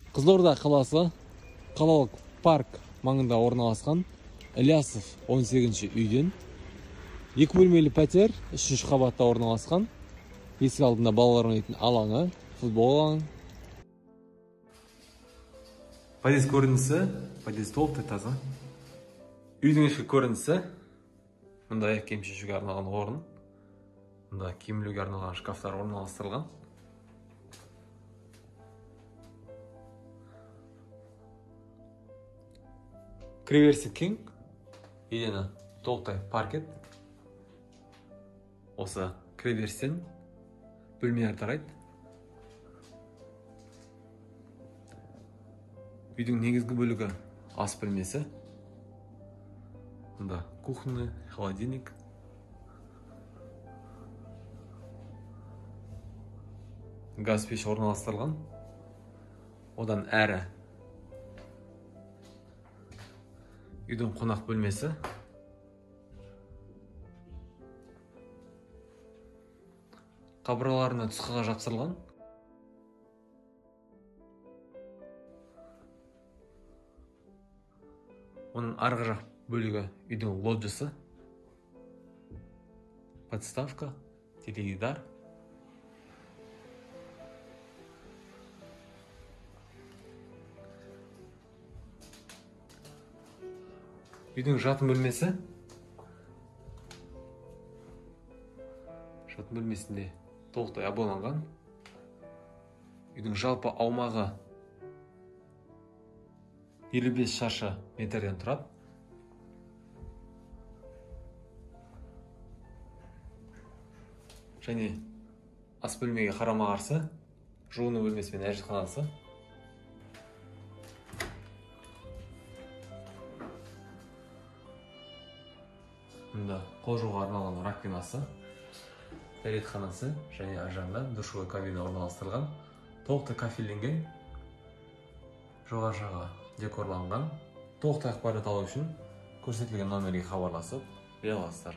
Қызылорда қаласы қалалық парк маңында орналасқан Ілиясов 18-ші үйден 2 бөлмелі пәтер 3-ші қабатта орналасқан. Есік алдында балалар ойнайтын алаңы, футбол алаңы. Подъезд көрінісі, подъезд толықтай таза. Үйдің ішкі көрінісі, мұнда киім шешуге арналған орын, мұнда киім ілуге арналған шкафтар орналастырылған. Кіреберісі кең, едені толықтай паркет. Осы кіреберістен бөлмелер тарайды. Үйдің негізгі бөлігі ас бөлмесі. Мұнда кухня, холодильник. Газ пеш орналастырылған. Одан әрі үйдің қонақ бөлмесі. Қабырғаларына тұсқаға жапсырылған. Оның арғы жақ бөлігі үйдің лоджиясы. Подставка, теледидар. Үйдің жатын бөлмесі. Жатын бөлмесінде толықтай абайланған. Үйдің жалпы аумағы 55 шаршы метрден тұрады. Және ас бөлмеге қарама қарсы жуыну бөлмесі мен әжетханасы. Мұнда қол жууға арналған раковинасы, дәретханасы және ар жағында душевой кабина орналастырылған. Толықтай кафелленген, жоғары жағы декорланған. Толықтай ақпарат алу үшін көрсетілген номерге хабарласып бере аласыздар.